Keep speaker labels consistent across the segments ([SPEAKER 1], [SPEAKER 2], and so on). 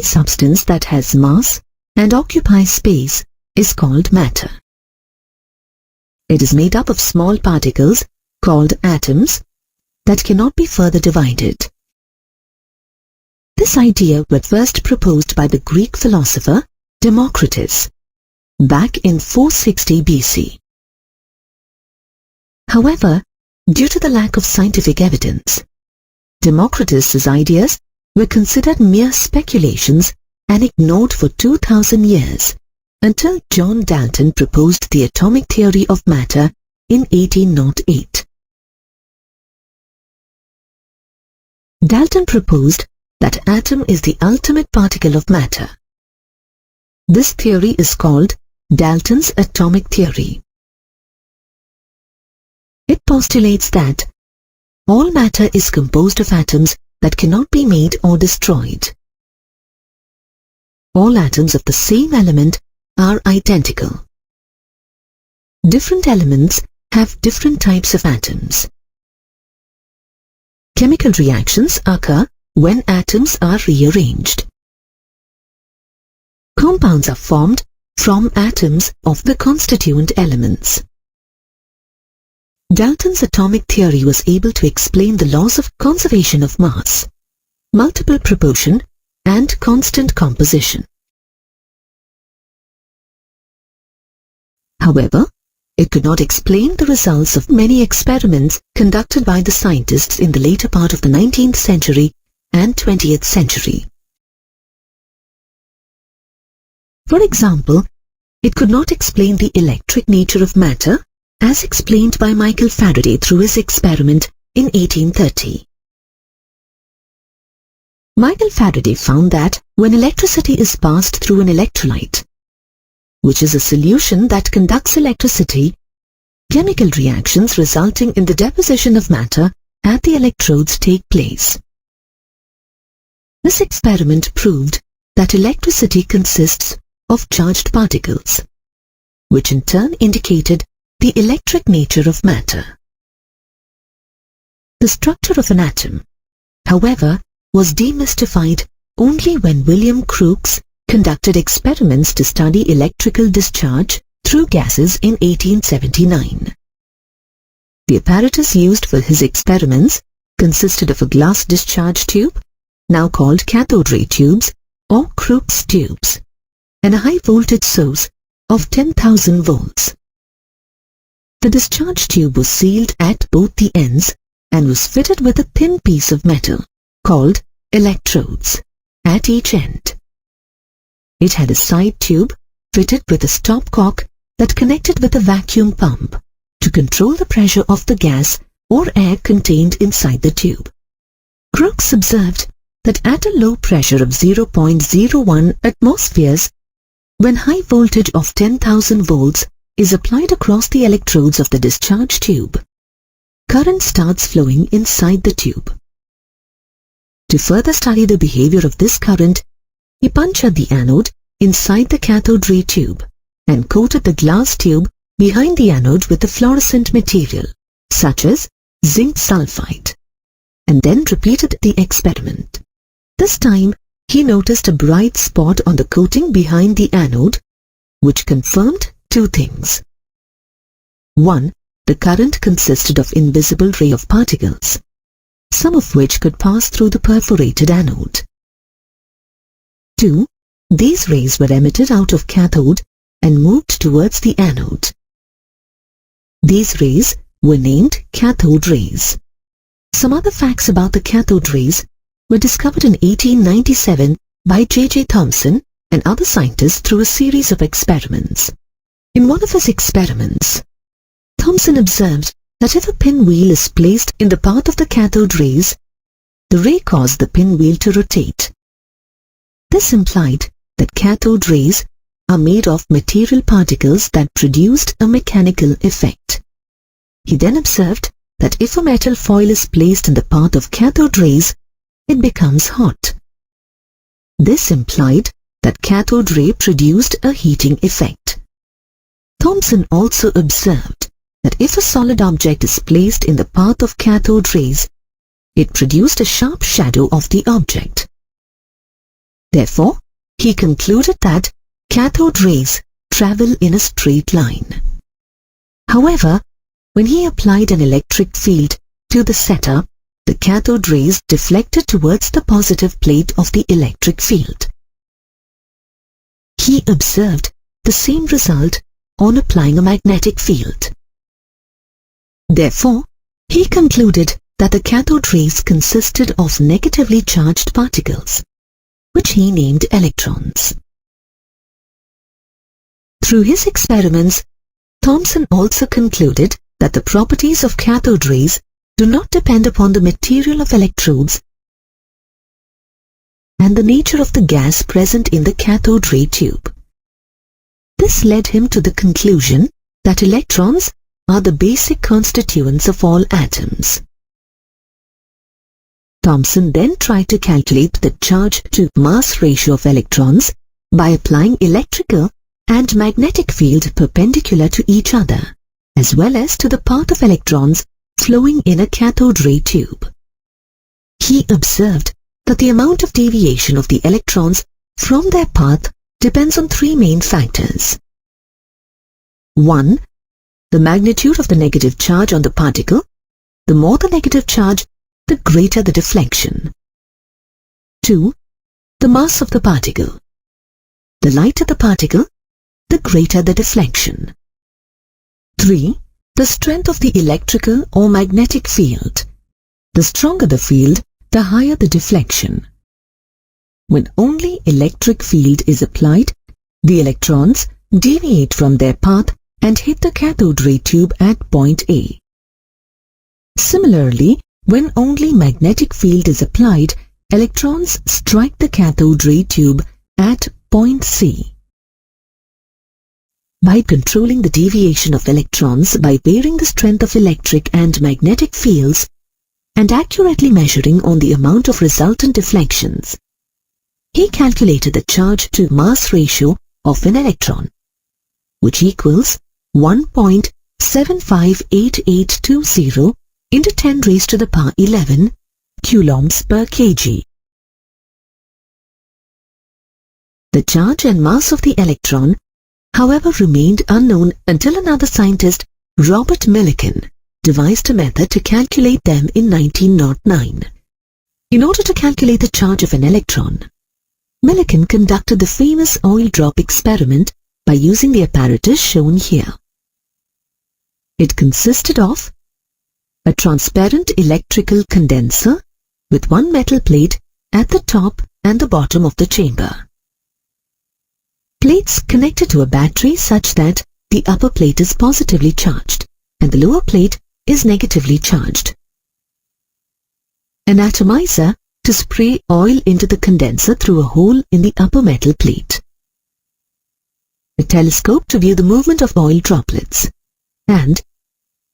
[SPEAKER 1] substance that has mass and occupies space is called matter. It is made up of small particles called atoms that cannot be further divided. This idea was first proposed by the Greek philosopher Democritus back in 460 BC. However, due to the lack of scientific evidence, Democritus's ideas were considered mere speculations and ignored for 2000 years until John Dalton proposed the atomic theory of matter in 1808. Dalton proposed that atom is the ultimate particle of matter. This theory is called Dalton's atomic theory. It postulates that all matter is composed of atoms that cannot be made or destroyed. All atoms of the same element are identical. Different elements have different types of atoms. Chemical reactions occur when atoms are rearranged. Compounds are formed from atoms of the constituent elements. Dalton's atomic theory was able to explain the laws of conservation of mass, multiple proportion, and constant composition. However, it could not explain the results of many experiments conducted by the scientists in the later part of the 19th century and 20th century. For example, it could not explain the electric nature of matter as explained by Michael Faraday through his experiment in 1830. Michael Faraday found that when electricity is passed through an electrolyte, which is a solution that conducts electricity, chemical reactions resulting in the deposition of matter at the electrodes take place. This experiment proved that electricity consists of charged particles, which in turn indicated the electric nature of matter. The structure of an atom, however, was demystified only when William Crookes conducted experiments to study electrical discharge through gases in 1879. The apparatus used for his experiments consisted of a glass discharge tube, now called cathode ray tubes or Crookes tubes, and a high voltage source of 10,000 volts. The discharge tube was sealed at both the ends and was fitted with a thin piece of metal called electrodes at each end. It had a side tube fitted with a stopcock that connected with a vacuum pump to control the pressure of the gas or air contained inside the tube. Crookes observed that at a low pressure of 0.01 atmospheres, when high voltage of 10,000 volts is applied across the electrodes of the discharge tube, current starts flowing inside the tube. To further study the behavior of this current, he punctured the anode inside the cathode ray tube and coated the glass tube behind the anode with a fluorescent material, such as zinc sulfide, and then repeated the experiment. This time, he noticed a bright spot on the coating behind the anode, which confirmed two things. 1. The current consisted of invisible ray of particles, some of which could pass through the perforated anode. 2. These rays were emitted out of cathode and moved towards the anode. These rays were named cathode rays. Some other facts about the cathode rays were discovered in 1897 by J.J. Thomson and other scientists through a series of experiments. In one of his experiments, Thomson observed that if a pinwheel is placed in the path of the cathode rays, the ray caused the pinwheel to rotate. This implied that cathode rays are made of material particles that produced a mechanical effect. He then observed that if a metal foil is placed in the path of cathode rays, it becomes hot. This implied that cathode ray produced a heating effect. Thomson also observed that if a solid object is placed in the path of cathode rays, it produced a sharp shadow of the object. Therefore, he concluded that cathode rays travel in a straight line. However, when he applied an electric field to the setup, the cathode rays deflected towards the positive plate of the electric field. He observed the same result on applying a magnetic field. Therefore, he concluded that the cathode rays consisted of negatively charged particles, which he named electrons. Through his experiments, Thomson also concluded that the properties of cathode rays do not depend upon the material of electrodes and the nature of the gas present in the cathode ray tube. This led him to the conclusion that electrons are the basic constituents of all atoms. Thomson then tried to calculate the charge to mass ratio of electrons by applying electrical and magnetic field perpendicular to each other, as well as to the path of electrons flowing in a cathode ray tube. He observed that the amount of deviation of the electrons from their path depends on three main factors. 1. The magnitude of the negative charge on the particle. The more the negative charge, the greater the deflection. 2. The mass of the particle. The lighter the particle, the greater the deflection. 3. The strength of the electrical or magnetic field. The stronger the field, the higher the deflection. When only electric field is applied, the electrons deviate from their path and hit the cathode ray tube at point A. Similarly, when only magnetic field is applied, electrons strike the cathode ray tube at point C. By controlling the deviation of electrons by varying the strength of electric and magnetic fields and accurately measuring on the amount of resultant deflections, he calculated the charge to mass ratio of an electron, which equals 1.758820 into 10 raised to the power 11 coulombs per kg. The charge and mass of the electron, however, remained unknown until another scientist, Robert Millikan, devised a method to calculate them in 1909. In order to calculate the charge of an electron, Millikan conducted the famous oil drop experiment by using the apparatus shown here. It consisted of a transparent electrical condenser with one metal plate at the top and the bottom of the chamber. Plates connected to a battery such that the upper plate is positively charged and the lower plate is negatively charged. An atomizer to spray oil into the condenser through a hole in the upper metal plate. A telescope to view the movement of oil droplets, and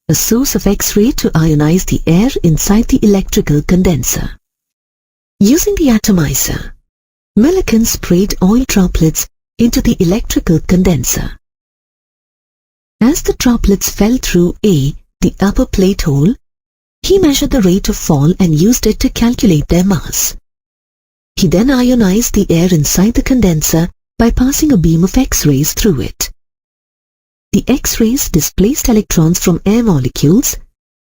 [SPEAKER 1] a source of X-ray to ionize the air inside the electrical condenser. Using the atomizer, Millikan sprayed oil droplets into the electrical condenser. As the droplets fell through A, the upper plate hole, he measured the rate of fall and used it to calculate their mass. He then ionized the air inside the condenser by passing a beam of X-rays through it. The X-rays displaced electrons from air molecules,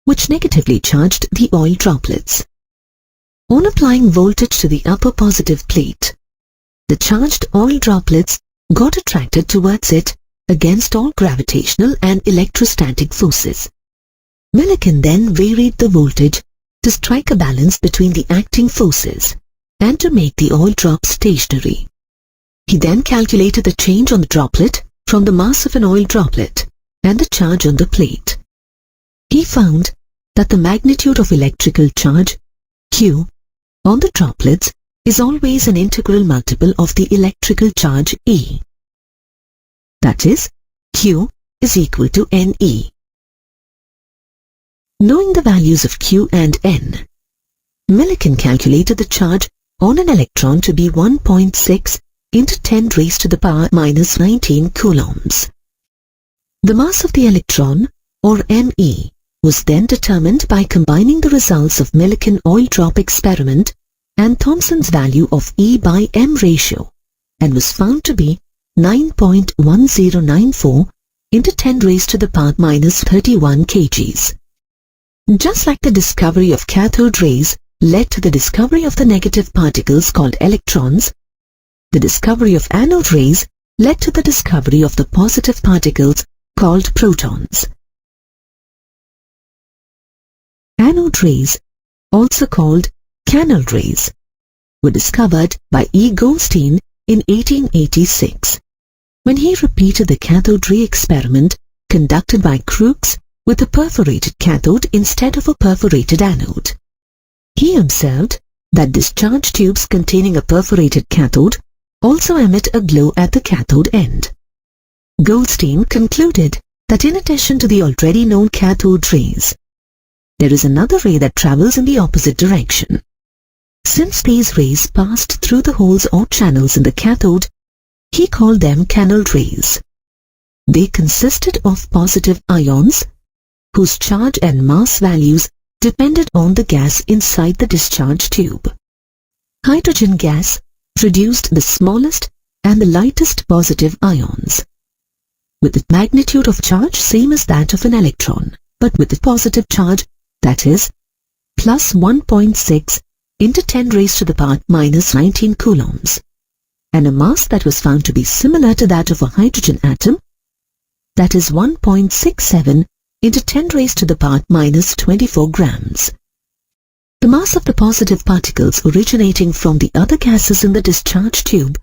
[SPEAKER 1] which negatively charged the oil droplets. On applying voltage to the upper positive plate, the charged oil droplets got attracted towards it against all gravitational and electrostatic forces. Millikan then varied the voltage to strike a balance between the acting forces and to make the oil drop stationary. He then calculated the change on the droplet from the mass of an oil droplet and the charge on the plate. He found that the magnitude of electrical charge, Q, on the droplets is always an integral multiple of the electrical charge E. That is, Q is equal to NE. Knowing the values of Q and N, Millikan calculated the charge on an electron to be 1.6 into 10 raised to the power minus 19 coulombs. The mass of the electron, or ME, was then determined by combining the results of Millikan oil drop experiment and Thomson's value of E by M ratio, and was found to be 9.1094 into 10 raised to the power minus 31 kgs. Just like the discovery of cathode rays led to the discovery of the negative particles called electrons, the discovery of anode rays led to the discovery of the positive particles called protons. Anode rays, also called canal rays, were discovered by E. Goldstein in 1886, when he repeated the cathode ray experiment conducted by Crookes with a perforated cathode instead of a perforated anode. He observed that discharge tubes containing a perforated cathode also emit a glow at the cathode end. Goldstein concluded that in addition to the already known cathode rays, there is another ray that travels in the opposite direction. Since these rays passed through the holes or channels in the cathode, he called them canal rays. They consisted of positive ions, whose charge and mass values depended on the gas inside the discharge tube. Hydrogen gas produced the smallest and the lightest positive ions, with the magnitude of charge same as that of an electron, but with a positive charge, that is, plus 1.6 into 10 raised to the power minus 19 coulombs, and a mass that was found to be similar to that of a hydrogen atom, that is 1.67 into 10 raised to the power minus 24 grams. The mass of the positive particles originating from the other gases in the discharge tube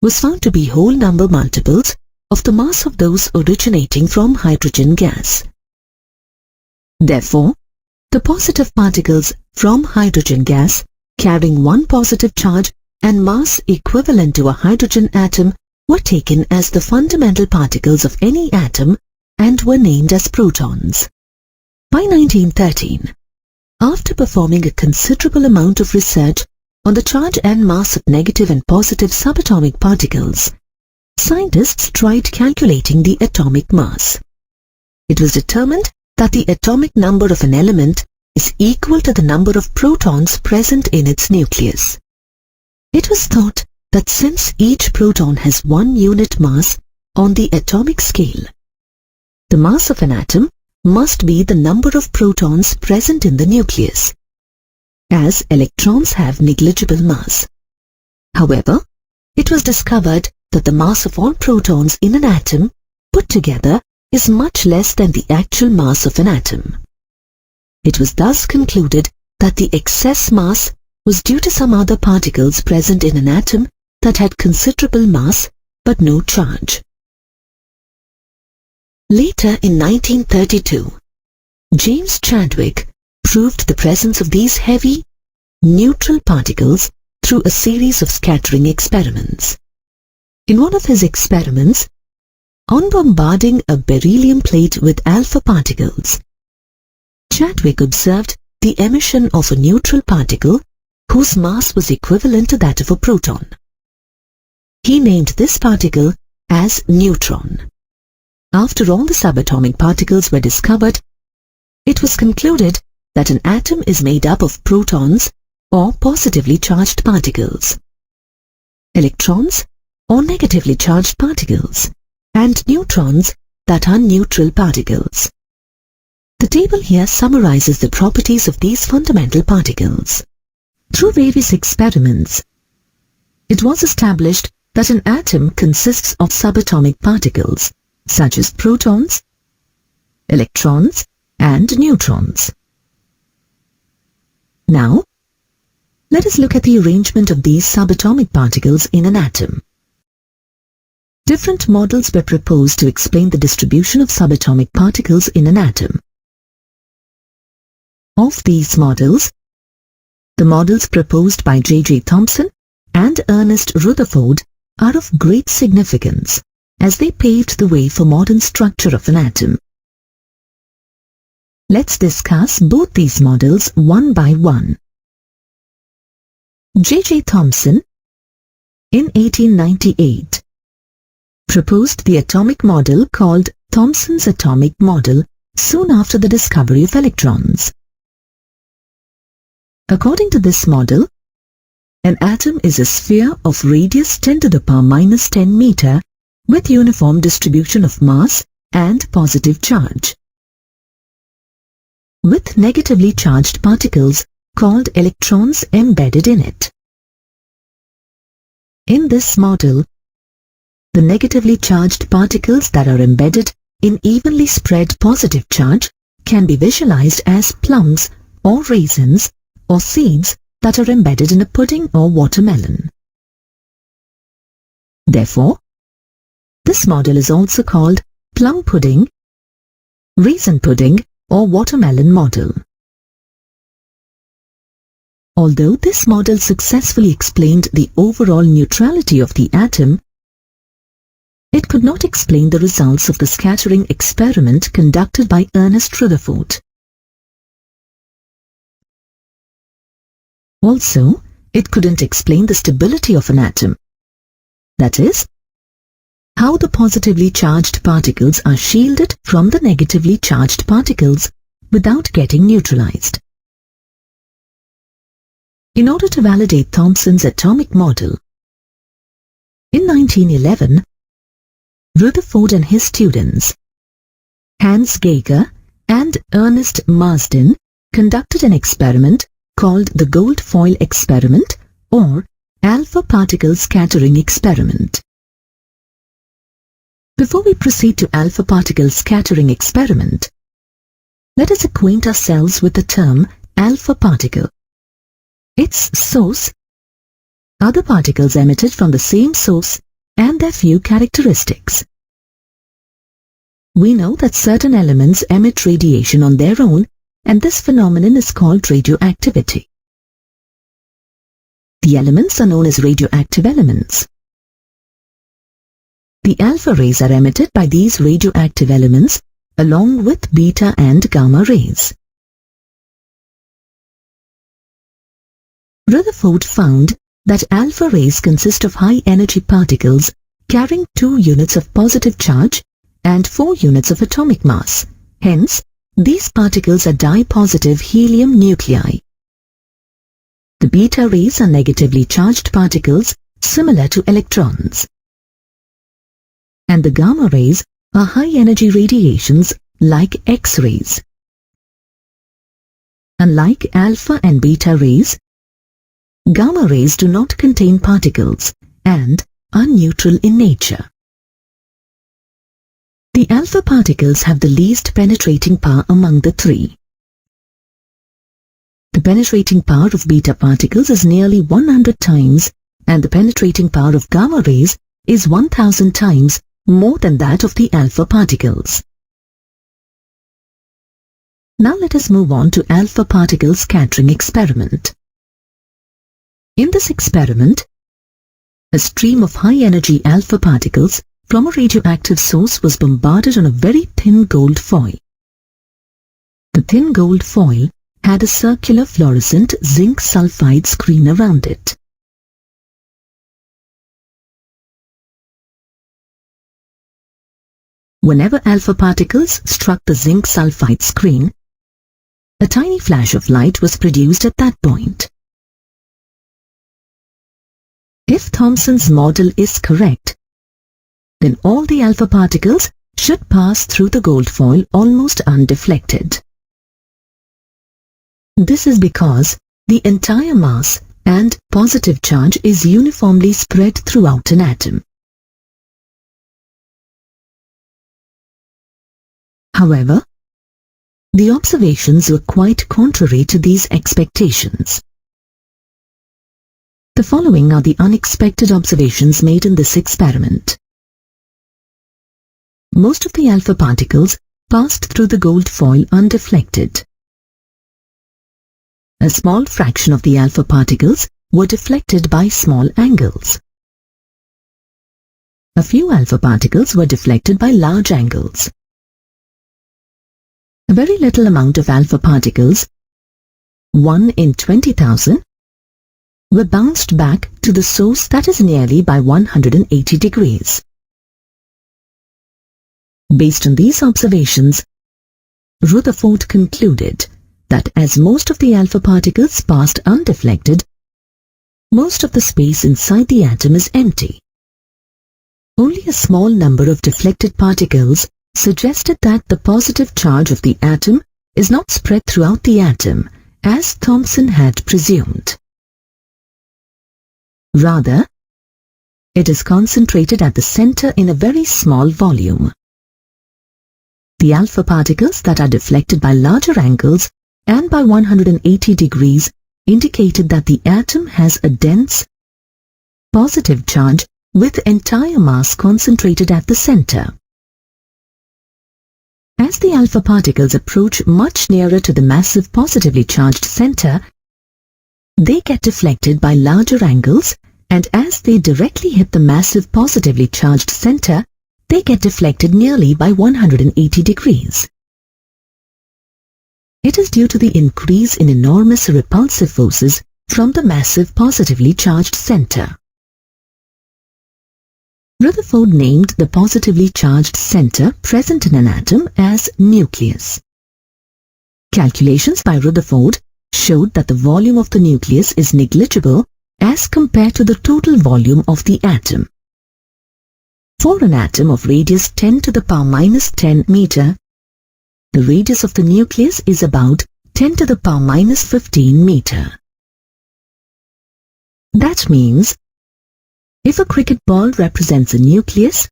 [SPEAKER 1] was found to be whole number multiples of the mass of those originating from hydrogen gas. Therefore, the positive particles from hydrogen gas carrying one positive charge and mass equivalent to a hydrogen atom were taken as the fundamental particles of any atom and were named as protons. By 1913, after performing a considerable amount of research on the charge and mass of negative and positive subatomic particles, scientists tried calculating the atomic mass. It was determined that the atomic number of an element is equal to the number of protons present in its nucleus. It was thought that since each proton has one unit mass on the atomic scale, the mass of an atom must be the number of protons present in the nucleus, as electrons have negligible mass. However, it was discovered that the mass of all protons in an atom put together is much less than the actual mass of an atom. It was thus concluded that the excess mass was due to some other particles present in an atom that had considerable mass but no charge. Later in 1932, James Chadwick proved the presence of these heavy, neutral particles through a series of scattering experiments. In one of his experiments, on bombarding a beryllium plate with alpha particles, Chadwick observed the emission of a neutral particle whose mass was equivalent to that of a proton. He named this particle as neutron. After all the subatomic particles were discovered, it was concluded that an atom is made up of protons or positively charged particles, electrons or negatively charged particles, and neutrons that are neutral particles. The table here summarizes the properties of these fundamental particles. Through various experiments, it was established that an atom consists of subatomic particles such as protons, electrons, and neutrons. Now, let us look at the arrangement of these subatomic particles in an atom. Different models were proposed to explain the distribution of subatomic particles in an atom. Of these models, the models proposed by J.J. Thomson and Ernest Rutherford are of great significance as they paved the way for modern structure of an atom. Let's discuss both these models one by one. J.J. Thomson, in 1898, proposed the atomic model called Thomson's atomic model soon after the discovery of electrons. According to this model, An atom is a sphere of radius 10 to the power minus 10 meter with uniform distribution of mass and positive charge, with negatively charged particles called electrons embedded in it. In this model, the negatively charged particles that are embedded in evenly spread positive charge can be visualized as plums or raisins or seeds that are embedded in a pudding or watermelon. Therefore, this model is also called plum pudding, raisin pudding, or watermelon model. Although this model successfully explained the overall neutrality of the atom, it could not explain the results of the scattering experiment conducted by Ernest Rutherford. Also, it couldn't explain the stability of an atom. That is, how the positively charged particles are shielded from the negatively charged particles without getting neutralized. In order to validate Thomson's atomic model, in 1911, Rutherford and his students, Hans Geiger and Ernest Marsden, conducted an experiment called the gold foil experiment or alpha particle scattering experiment. Before we proceed to alpha particle scattering experiment, let us acquaint ourselves with the term alpha particle. Its source, other particles emitted from the same source, and their few characteristics. We know that certain elements emit radiation on their own, and this phenomenon is called radioactivity. The elements are known as radioactive elements. The alpha rays are emitted by these radioactive elements along with beta and gamma rays. Rutherford found that alpha rays consist of high-energy particles carrying 2 units of positive charge and 4 units of atomic mass. Hence, these particles are dipositive helium nuclei. The beta rays are negatively charged particles similar to electrons. And the gamma rays are high-energy radiations like X-rays. Unlike alpha and beta rays, gamma rays do not contain particles and are neutral in nature. The alpha particles have the least penetrating power among the 3. The penetrating power of beta particles is nearly 100 times, and the penetrating power of gamma rays is 1000 times more than that of the alpha particles. Now let us move on to alpha particle scattering experiment. In this experiment, a stream of high-energy alpha particles from a radioactive source was bombarded on a very thin gold foil. The thin gold foil had a circular fluorescent zinc sulfide screen around it. Whenever alpha particles struck the zinc sulfide screen, a tiny flash of light was produced at that point. If Thomson's model is correct, then all the alpha particles should pass through the gold foil almost undeflected. This is because the entire mass and positive charge is uniformly spread throughout an atom. However, the observations were quite contrary to these expectations. The following are the unexpected observations made in this experiment. Most of the alpha particles passed through the gold foil undeflected. A small fraction of the alpha particles were deflected by small angles. A few alpha particles were deflected by large angles. A very little amount of alpha particles, 1 in 20,000, were bounced back to the source, that is nearly by 180 degrees. Based on these observations, Rutherford concluded that as most of the alpha particles passed undeflected, most of the space inside the atom is empty. Only a small number of deflected particles suggested that the positive charge of the atom is not spread throughout the atom, as Thomson had presumed. Rather, it is concentrated at the center in a very small volume. The alpha particles that are deflected by larger angles and by 180 degrees indicated that the atom has a dense, positive charge with entire mass concentrated at the center. As the alpha particles approach much nearer to the massive positively charged center, they get deflected by larger angles, and as they directly hit the massive positively charged center, they get deflected nearly by 180 degrees. It is due to the increase in enormous repulsive forces from the massive positively charged center. Rutherford named the positively charged center present in an atom as nucleus. Calculations by Rutherford showed that the volume of the nucleus is negligible as compared to the total volume of the atom. For an atom of radius 10 to the power minus 10 meter, the radius of the nucleus is about 10 to the power minus 15 meter. That means, if a cricket ball represents a nucleus,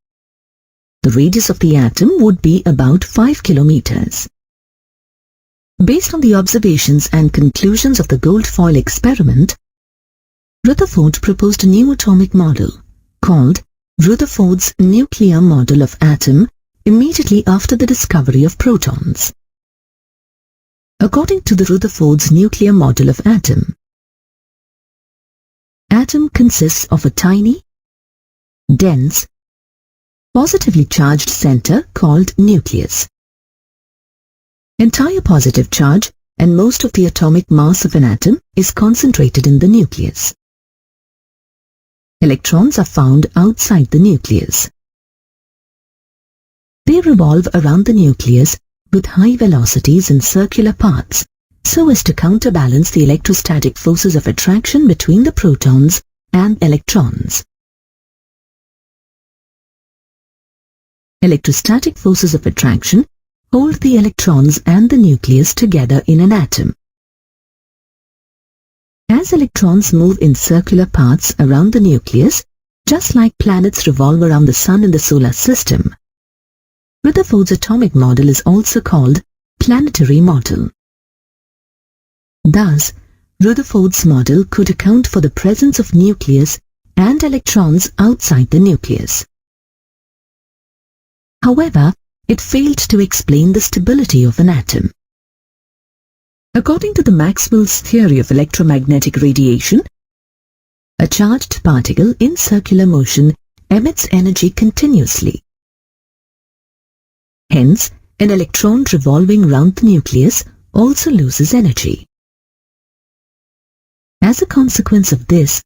[SPEAKER 1] the radius of the atom would be about 5 kilometers. Based on the observations and conclusions of the gold foil experiment, Rutherford proposed a new atomic model called Rutherford's nuclear model of atom immediately after the discovery of protons. According to the Rutherford's nuclear model of atom consists of a tiny, dense, positively charged center called nucleus. Entire positive charge and most of the atomic mass of an atom is concentrated in the nucleus. Electrons are found outside the nucleus. They revolve around the nucleus with high velocities in circular paths so as to counterbalance the electrostatic forces of attraction between the protons and electrons. Electrostatic forces of attraction hold the electrons and the nucleus together in an atom. As electrons move in circular paths around the nucleus, just like planets revolve around the Sun in the solar system, Rutherford's atomic model is also called planetary model. Thus, Rutherford's model could account for the presence of nucleus and electrons outside the nucleus. However, it failed to explain the stability of an atom. According to the Maxwell's theory of electromagnetic radiation, a charged particle in circular motion emits energy continuously. Hence, an electron revolving round the nucleus also loses energy. As a consequence of this,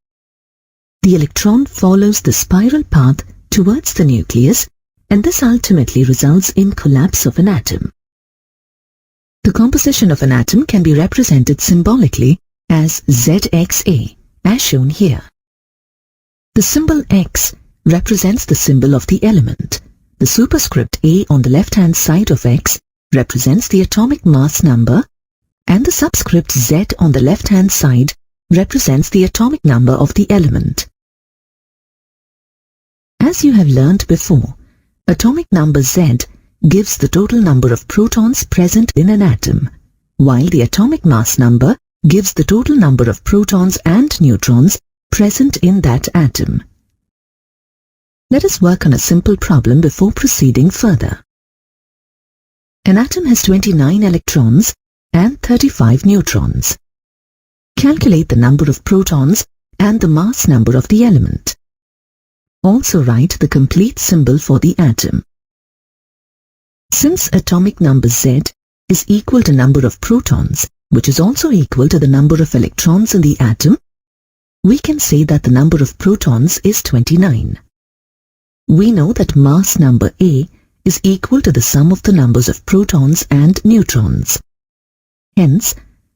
[SPEAKER 1] the electron follows the spiral path towards the nucleus, and this ultimately results in collapse of an atom. The composition of an atom can be represented symbolically as ZXA, as shown here. The symbol X represents the symbol of the element. The superscript A on the left-hand side of X represents the atomic mass number, and the subscript Z on the left-hand side represents the atomic number of the element. As you have learnt before, atomic number Z gives the total number of protons present in an atom, while the atomic mass number gives the total number of protons and neutrons present in that atom. Let us work on a simple problem before proceeding further. An atom has 29 electrons and 35 neutrons. Calculate the number of protons and the mass number of the element. Also write the complete symbol for the atom. Since atomic number Z is equal to number of protons, which is also equal to the number of electrons in the atom, we can say that the number of protons is 29. We know that mass number A is equal to the sum of the numbers of protons and neutrons. Hence,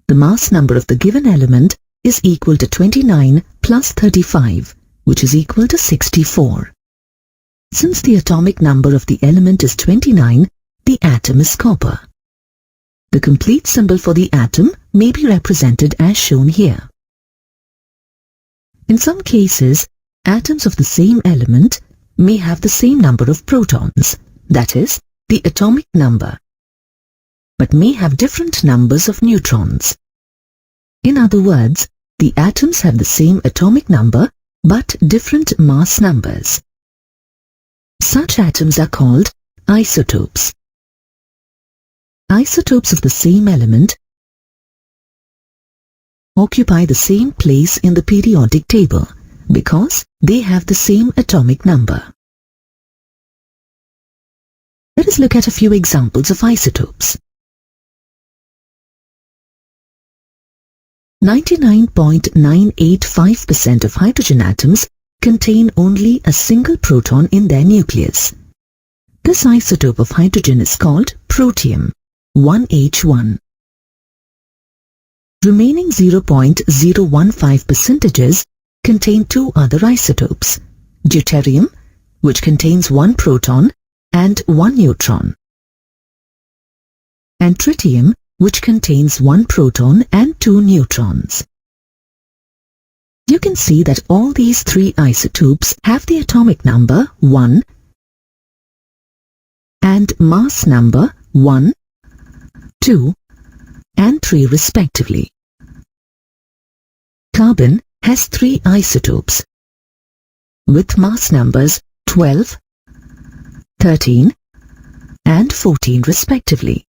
[SPEAKER 1] the mass number of the given element is equal to 29 plus 35, which is equal to 64. Since the atomic number of the element is 29, the atom is copper. The complete symbol for the atom may be represented as shown here. In some cases, atoms of the same element may have the same number of protons, that is, the atomic number, but may have different numbers of neutrons. In other words, the atoms have the same atomic number but different mass numbers. Such atoms are called isotopes. Isotopes of the same element occupy the same place in the periodic table because they have the same atomic number. Let us look at a few examples of isotopes. 99.985% of hydrogen atoms contain only a single proton in their nucleus. This isotope of hydrogen is called protium, 1H1. Remaining 0.015% contain two other isotopes, deuterium, which contains one proton and one neutron, and tritium, which contains one proton and two neutrons. You can see that all these three isotopes have the atomic number 1 and mass number 1, 2, and 3 respectively. Carbon has three isotopes with mass numbers 12, 13, and 14 respectively.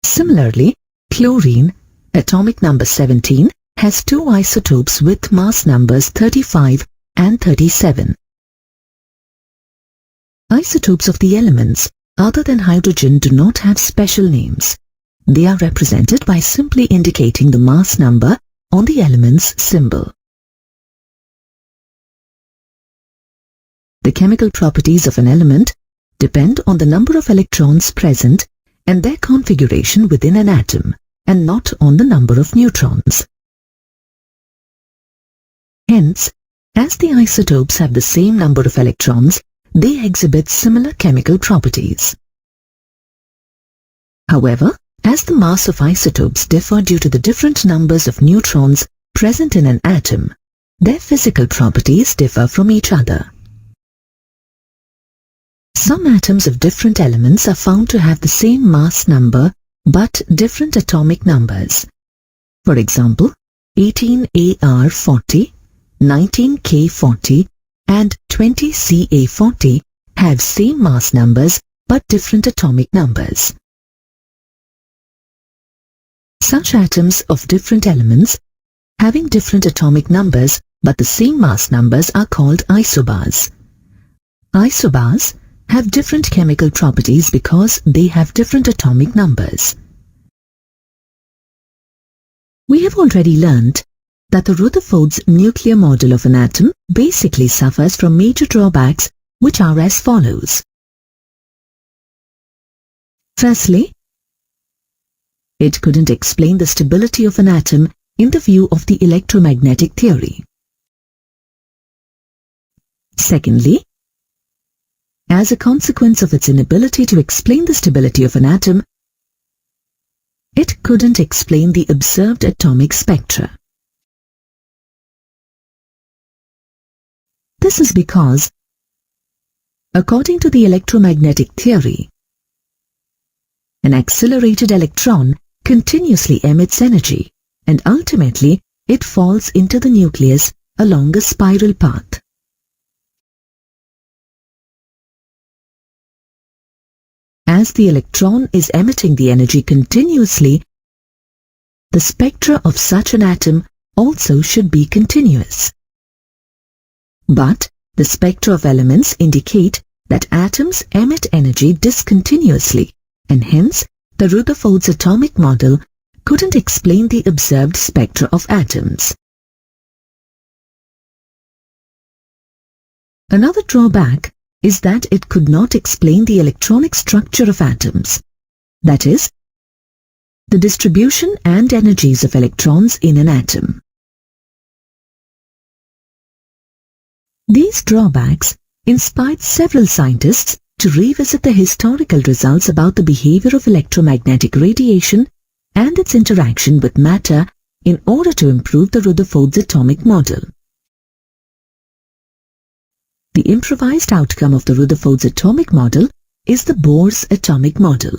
[SPEAKER 1] Similarly, chlorine, atomic number 17, has two isotopes with mass numbers 35 and 37. Isotopes of the elements other than hydrogen do not have special names. They are represented by simply indicating the mass number on the element's symbol. The chemical properties of an element depend on the number of electrons present and their configuration within an atom, and not on the number of neutrons. Hence, as the isotopes have the same number of electrons, they exhibit similar chemical properties. However, as the mass of isotopes differ due to the different numbers of neutrons present in an atom, their physical properties differ from each other. Some atoms of different elements are found to have the same mass number but different atomic numbers. For example, 18Ar40, 19K40, and 20Ca40 have same mass numbers but different atomic numbers. Such atoms of different elements having different atomic numbers but the same mass numbers are called isobars. Isobars have different chemical properties because they have different atomic numbers. We have already learned that the Rutherford's nuclear model of an atom basically suffers from major drawbacks, which are as follows. Firstly, it couldn't explain the stability of an atom in the view of the electromagnetic theory. Secondly, as a consequence of its inability to explain the stability of an atom, it couldn't explain the observed atomic spectra. This is because, according to the electromagnetic theory, an accelerated electron continuously emits energy, and ultimately it falls into the nucleus along a spiral path. As the electron is emitting the energy continuously, the spectra of such an atom also should be continuous. But the spectra of elements indicate that atoms emit energy discontinuously, and hence the Rutherford's atomic model couldn't explain the observed spectra of atoms. Another drawback is that it could not explain the electronic structure of atoms. That is, the distribution and energies of electrons in an atom. These drawbacks inspired several scientists to revisit the historical results about the behavior of electromagnetic radiation and its interaction with matter in order to improve the Rutherford's atomic model. The improvised outcome of the Rutherford's atomic model is the Bohr's atomic model.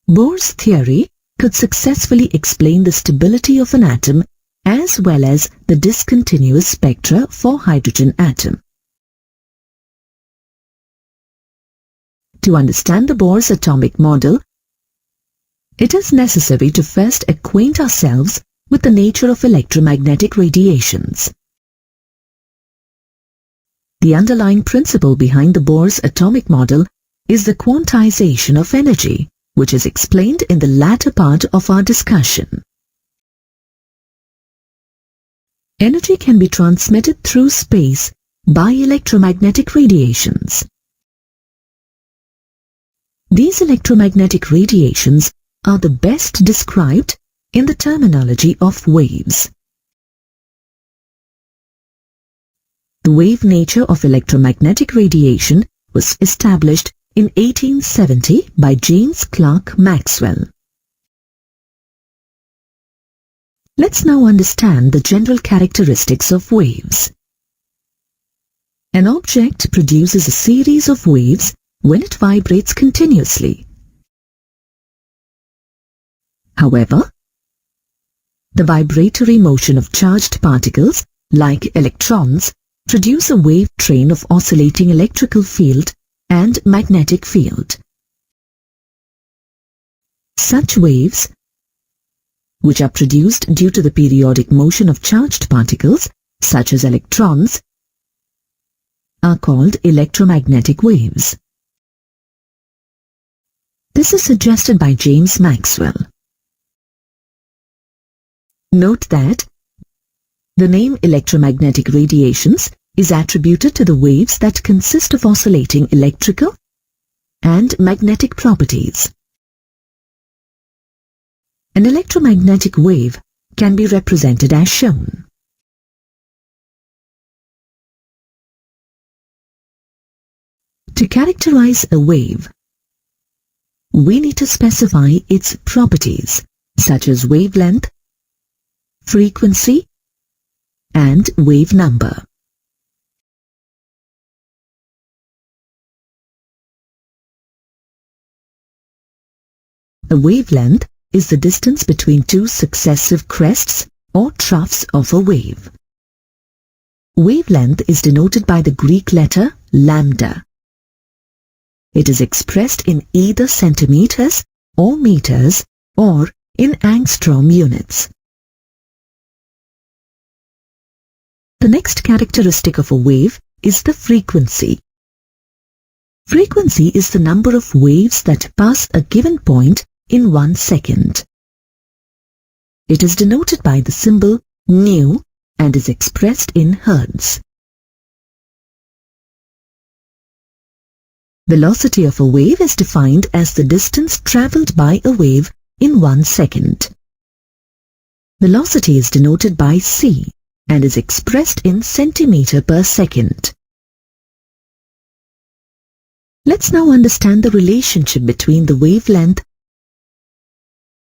[SPEAKER 1] Bohr's theory could successfully explain the stability of an atom as well as the discontinuous spectra for hydrogen atom. To understand the Bohr's atomic model, it is necessary to first acquaint ourselves with the nature of electromagnetic radiations. The underlying principle behind the Bohr's atomic model is the quantization of energy, which is explained in the latter part of our discussion. Energy can be transmitted through space by electromagnetic radiations. These electromagnetic radiations are the best described in the terminology of waves. The wave nature of electromagnetic radiation was established in 1870 by James Clerk Maxwell. Let's now understand the general characteristics of waves. An object produces a series of waves when it vibrates continuously. However, the vibratory motion of charged particles, like electrons, produce a wave train of oscillating electrical field and magnetic field. Such waves, which are produced due to the periodic motion of charged particles, such as electrons, are called electromagnetic waves. This is suggested by James Maxwell. Note that the name electromagnetic radiations is attributed to the waves that consist of oscillating electrical and magnetic properties. An electromagnetic wave can be represented as shown. To characterize a wave, we need to specify its properties, such as wavelength, frequency, and wave number. A wavelength is the distance between two successive crests or troughs of a wave. Wavelength is denoted by the Greek letter lambda. It is expressed in either centimeters or meters or in angstrom units. The next characteristic of a wave is the frequency. Frequency is the number of waves that pass a given point in 1 second. It is denoted by the symbol nu and is expressed in hertz. Velocity of a wave is defined as the distance traveled by a wave in 1 second. Velocity is denoted by c and is expressed in centimeter per second. Let's now understand the relationship between the wavelength,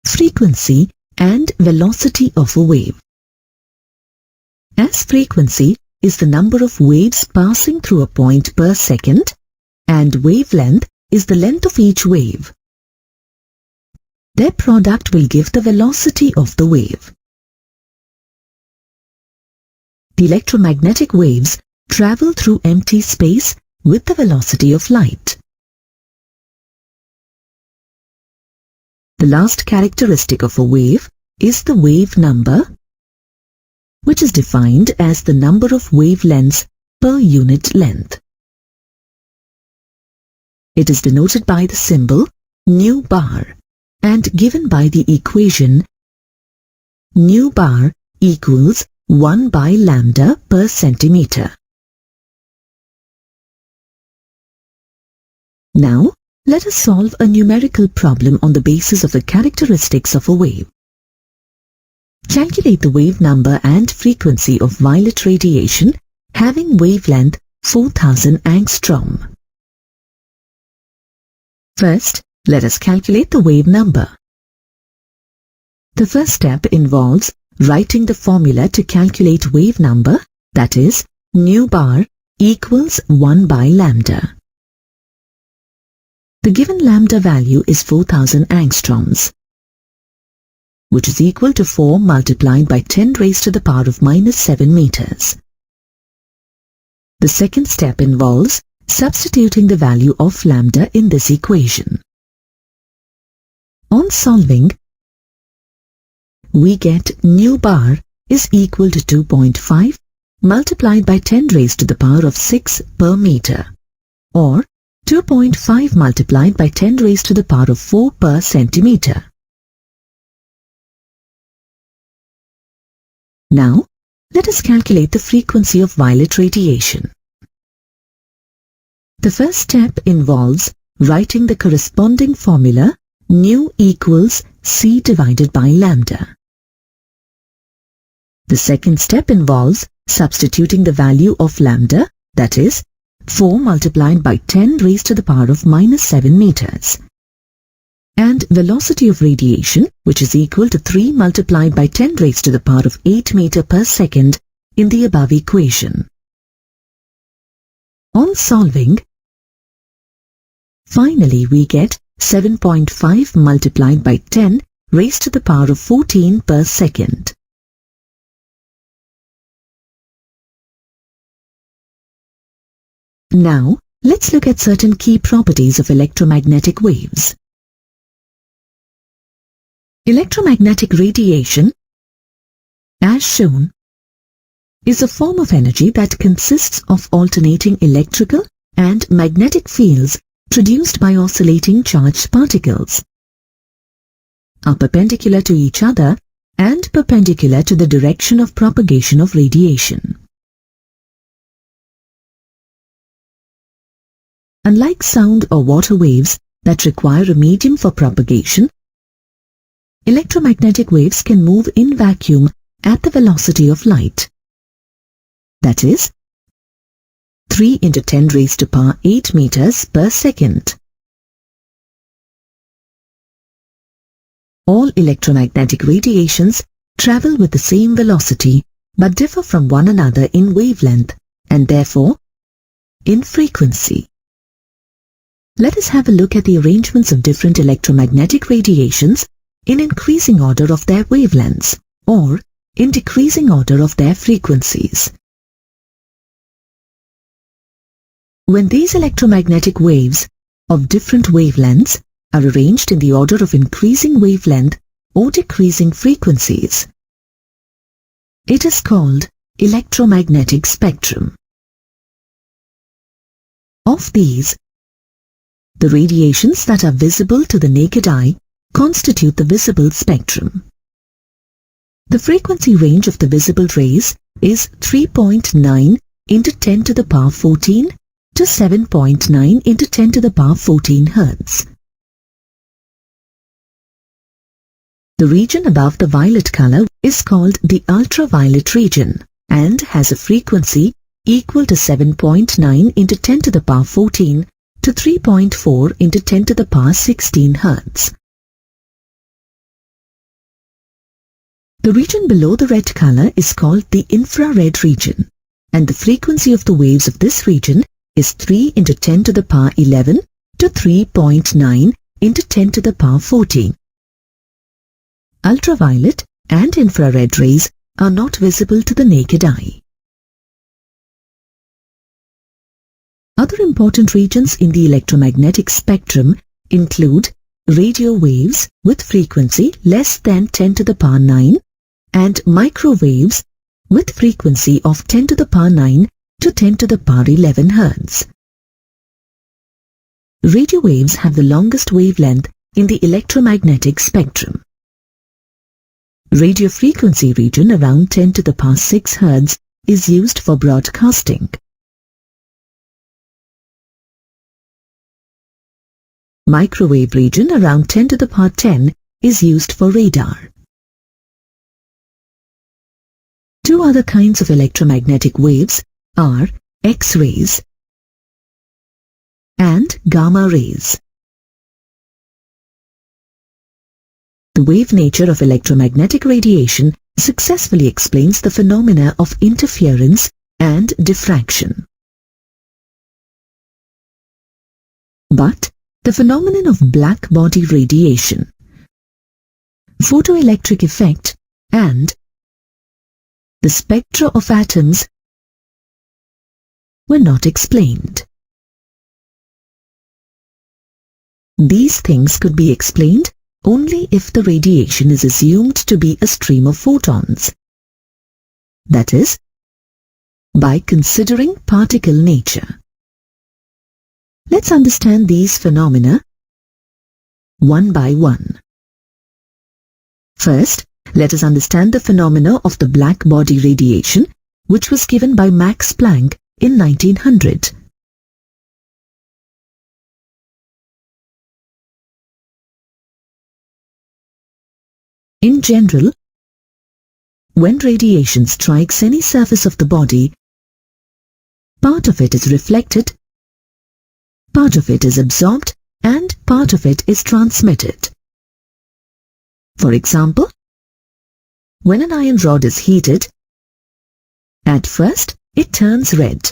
[SPEAKER 1] frequency, and velocity of a wave. As frequency is the number of waves passing through a point per second, and wavelength is the length of each wave, their product will give the velocity of the wave. The electromagnetic waves travel through empty space with the velocity of light. The last characteristic of a wave is the wave number, which is defined as the number of wavelengths per unit length. It is denoted by the symbol nu bar and given by the equation nu bar equals 1 by lambda per centimeter. Now, let us solve a numerical problem on the basis of the characteristics of a wave. Calculate the wave number and frequency of violet radiation having wavelength 4000 angstrom. First, let us calculate the wave number. The first step involves writing the formula to calculate wave number, that is, nu bar equals 1 by lambda. The given lambda value is 4000 angstroms, which is equal to 4 multiplied by 10 raised to the power of -7 meters. The second step involves substituting the value of lambda in this equation. On solving, we get nu bar is equal to 2.5 multiplied by 10 raised to the power of 6 per meter, or 2.5 multiplied by 10 raised to the power of 4 per centimeter. Now, let us calculate the frequency of violet radiation. The first step involves writing the corresponding formula nu equals C divided by lambda. The second step involves substituting the value of lambda, that is, 4 multiplied by 10 raised to the power of -7 meters, and velocity of radiation, which is equal to 3 multiplied by 10 raised to the power of 8 meter per second in the above equation. On solving, finally we get 7.5 multiplied by 10 raised to the power of 14 per second. Now, let's look at certain key properties of electromagnetic waves. Electromagnetic radiation, as shown, is a form of energy that consists of alternating electrical and magnetic fields produced by oscillating charged particles, are perpendicular to each other and perpendicular to the direction of propagation of radiation. Unlike sound or water waves that require a medium for propagation, electromagnetic waves can move in vacuum at the velocity of light, that is, 3 × 10 raised to power 8 meters per second. All electromagnetic radiations travel with the same velocity but differ from one another in wavelength and therefore in frequency. Let us have a look at the arrangements of different electromagnetic radiations in increasing order of their wavelengths or in decreasing order of their frequencies. When these electromagnetic waves of different wavelengths are arranged in the order of increasing wavelength or decreasing frequencies, it is called electromagnetic spectrum. Of these, the radiations that are visible to the naked eye constitute the visible spectrum. The frequency range of the visible rays is 3.9 × 10 to the power 14 to 7.9 × 10 to the power 14 Hz. The region above the violet color is called the ultraviolet region and has a frequency equal to 7.9 × 10 to the power 14 to 3.4 × 10 to the power 16 Hz. The region below the red color is called the infrared region, and the frequency of the waves of this region is 3 × 10 to the power 11 to 3.9 × 10 to the power 14. Ultraviolet and infrared rays are not visible to the naked eye. Other important regions in the electromagnetic spectrum include radio waves with frequency less than 10 to the power 9 and microwaves with frequency of 10 to the power 9 to 10 to the power 11 Hz. Radio waves have the longest wavelength in the electromagnetic spectrum. Radio frequency region around 10 to the power 6 Hz is used for broadcasting. Microwave region around 10 to the power 10 is used for radar. Two other kinds of electromagnetic waves are X-rays and gamma rays. The wave nature of electromagnetic radiation successfully explains the phenomena of interference and diffraction. But the phenomenon of black body radiation, photoelectric effect, and the spectra of atoms were not explained. These things could be explained only if the radiation is assumed to be a stream of photons. That is, by considering particle nature. Let's understand these phenomena one by one. First, let us understand the phenomena of the black body radiation, which was given by Max Planck in 1900. In general, when radiation strikes any surface of the body, part of it is reflected, part of it is absorbed, and part of it is transmitted. For example, when an iron rod is heated, at first it turns red.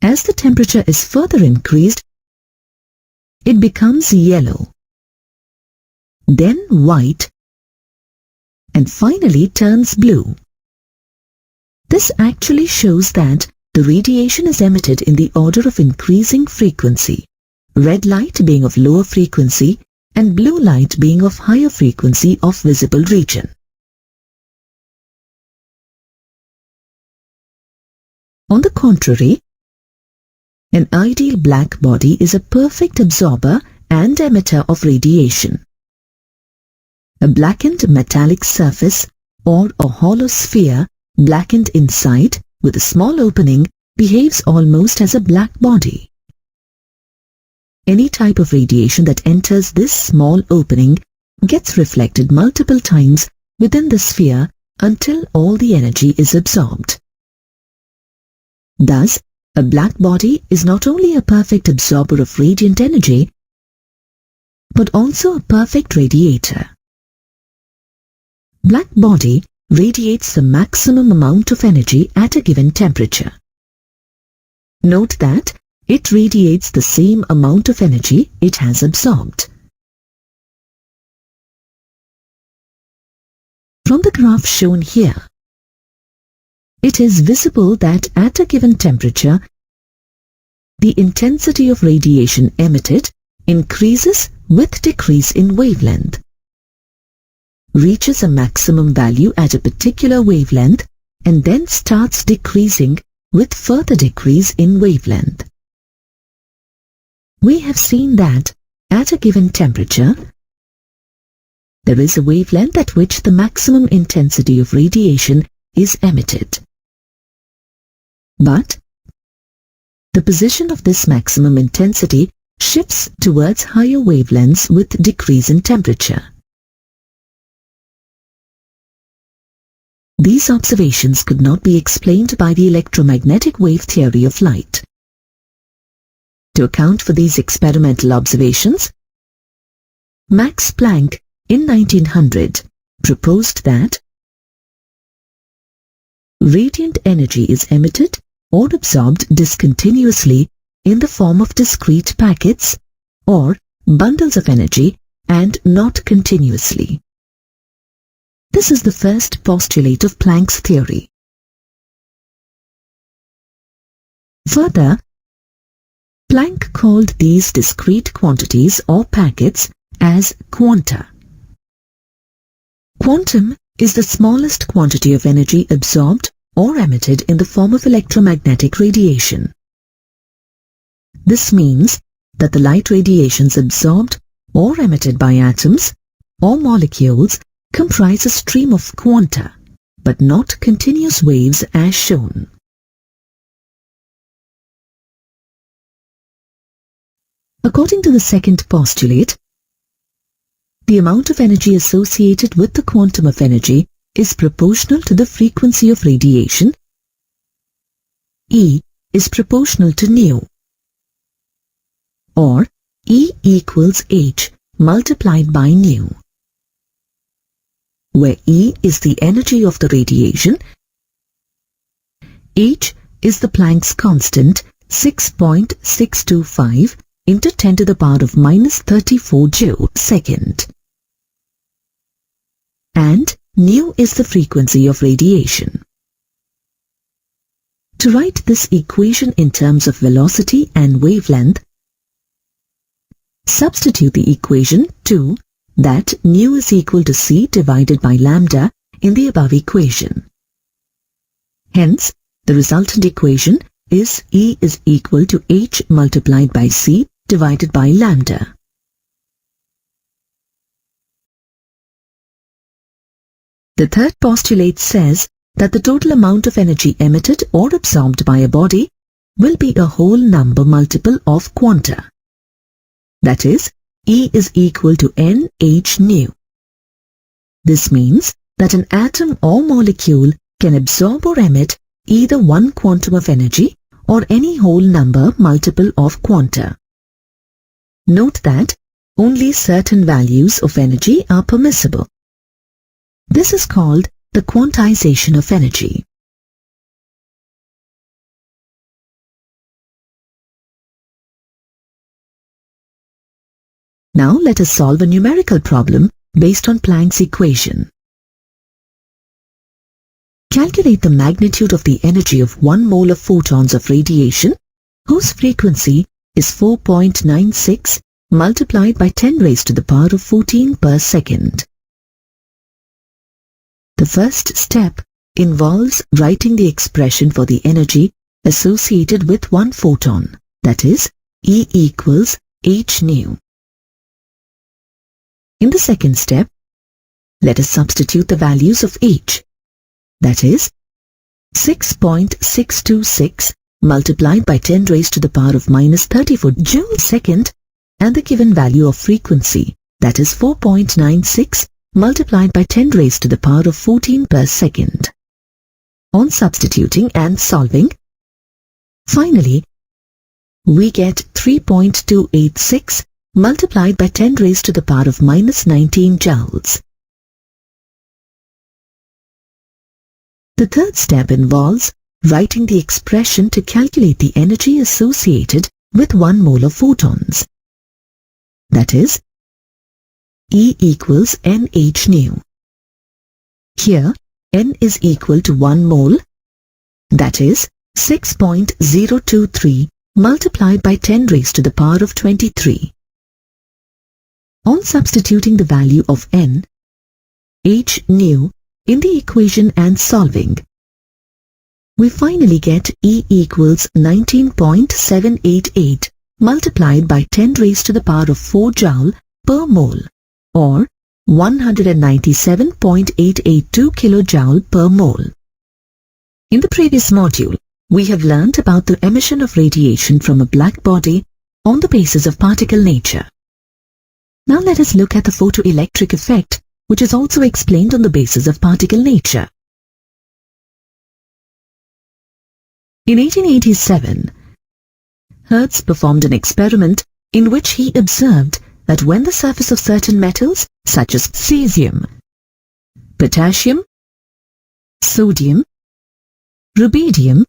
[SPEAKER 1] As the temperature is further increased, it becomes yellow, then white, and finally turns blue. This actually shows that the radiation is emitted in the order of increasing frequency, red light being of lower frequency and blue light being of higher frequency of visible region. On the contrary, an ideal black body is a perfect absorber and emitter of radiation. A blackened metallic surface or a hollow sphere blackened inside with a small opening behaves almost as a black body. Any type of radiation that enters this small opening gets reflected multiple times within the sphere until all the energy is absorbed. Thus, a black body is not only a perfect absorber of radiant energy, but also a perfect radiator. Black body radiates the maximum amount of energy at a given temperature. Note that it radiates the same amount of energy it has absorbed. From the graph shown here, it is visible that at a given temperature, the intensity of radiation emitted increases with decrease in wavelength, reaches a maximum value at a particular wavelength, and then starts decreasing with further decrease in wavelength. We have seen that at a given temperature, there is a wavelength at which the maximum intensity of radiation is emitted. But the position of this maximum intensity shifts towards higher wavelengths with decrease in temperature. These observations could not be explained by the electromagnetic wave theory of light. To account for these experimental observations, Max Planck in 1900 proposed that radiant energy is emitted or absorbed discontinuously in the form of discrete packets or bundles of energy and not continuously. This is the first postulate of Planck's theory. Further, Planck called these discrete quantities or packets as quanta. Quantum is the smallest quantity of energy absorbed or emitted in the form of electromagnetic radiation. This means that the light radiations absorbed or emitted by atoms or molecules comprise a stream of quanta, but not continuous waves as shown. According to the second postulate, the amount of energy associated with the quantum of energy is proportional to the frequency of radiation. E is proportional to nu, or E equals h multiplied by nu, where E is the energy of the radiation, h is the Planck's constant 6.625 into 10 to the power of minus 34 joule/second, and nu is the frequency of radiation. To write this equation in terms of velocity and wavelength, substitute the equation 2 that nu is equal to c divided by lambda in the above equation. Hence, the resultant equation is E is equal to h multiplied by c divided by lambda. The third postulate says that the total amount of energy emitted or absorbed by a body will be a whole number multiple of quanta. That is, E is equal to nh nu. This means that an atom or molecule can absorb or emit either one quantum of energy or any whole number multiple of quanta. Note that only certain values of energy are permissible. This is called the quantization of energy. Now let us solve a numerical problem based on Planck's equation. Calculate the magnitude of the energy of 1 mole of photons of radiation whose frequency is 4.96 multiplied by 10 raised to the power of 14 per second. The first step involves writing the expression for the energy associated with one photon, that is, E equals h nu. In the second step, let us substitute the values of h, that is, 6.626 multiplied by 10 raised to the power of minus 34 joule/second, and the given value of frequency, that is 4.96 multiplied by 10 raised to the power of 14 per second. On substituting and solving, finally, we get 3.286 multiplied by 10 raised to the power of minus 19 joules. The third step involves writing the expression to calculate the energy associated with 1 mole of photons. That is, E equals nh nu. Here, n is equal to 1 mole, that is 6.023 multiplied by 10 raised to the power of 23. On substituting the value of n, h nu, in the equation and solving, we finally get E equals 19.788 multiplied by 10 raised to the power of 4 joule per mole, or 197.882 kilojoule per mole. In the previous module, we have learnt about the emission of radiation from a black body on the basis of particle nature. Now let us look at the photoelectric effect, which is also explained on the basis of particle nature. In 1887, Hertz performed an experiment in which he observed that when the surface of certain metals, such as cesium, potassium, sodium, rubidium,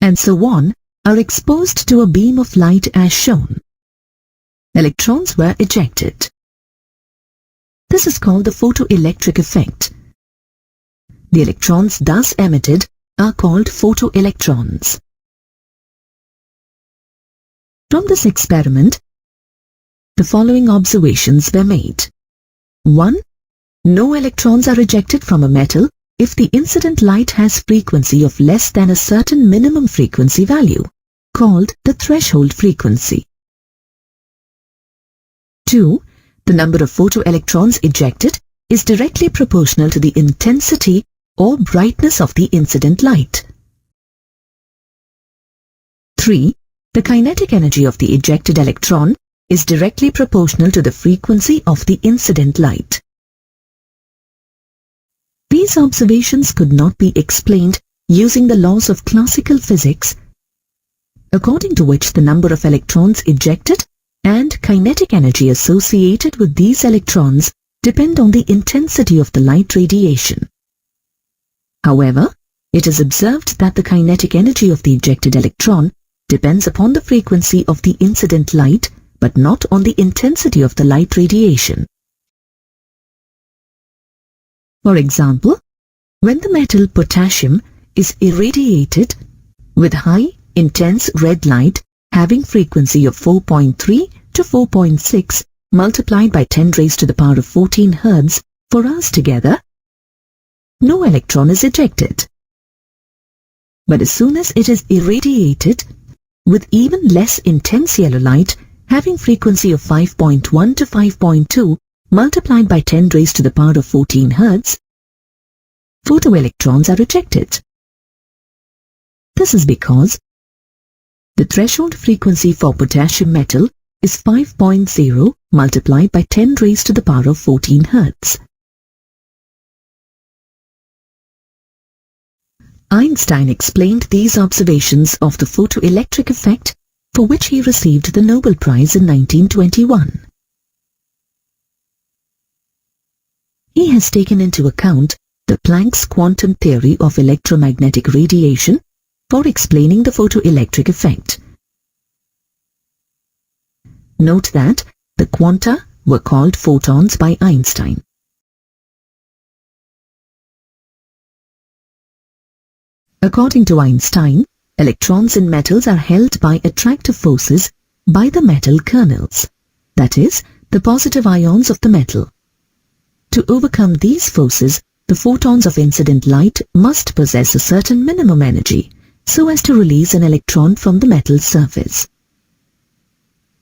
[SPEAKER 1] and so on, are exposed to a beam of light as shown, electrons were ejected. This is called the photoelectric effect. The electrons thus emitted are called photoelectrons. From this experiment, the following observations were made. 1. No electrons are ejected from a metal if the incident light has frequency of less than a certain minimum frequency value, called the threshold frequency. 2. The number of photoelectrons ejected is directly proportional to the intensity or brightness of the incident light. 3. the kinetic energy of the ejected electron is directly proportional to the frequency of the incident light. These observations could not be explained using the laws of classical physics, according to which the number of electrons ejected and kinetic energy associated with these electrons depend on the intensity of the light radiation. However, it is observed that the kinetic energy of the ejected electron depends upon the frequency of the incident light, but not on the intensity of the light radiation. For example, when the metal potassium is irradiated with high, intense red light having frequency of 4.3 to 4.6 multiplied by 10 raised to the power of 14 Hz for hours together, no electron is ejected. But as soon as it is irradiated with even less intense yellow light having frequency of 5.1 to 5.2 multiplied by 10 raised to the power of 14 Hz, photoelectrons are ejected. This is because the threshold frequency for potassium metal is 5.0 multiplied by 10 raised to the power of 14 Hz. Einstein explained these observations of the photoelectric effect, for which he received the Nobel Prize in 1921. He has taken into account the Planck's quantum theory of electromagnetic radiation for explaining the photoelectric effect. Note that the quanta were called photons by Einstein. According to Einstein, electrons in metals are held by attractive forces by the metal kernels, that is, the positive ions of the metal. To overcome these forces, the photons of incident light must possess a certain minimum energy, so as to release an electron from the metal's surface.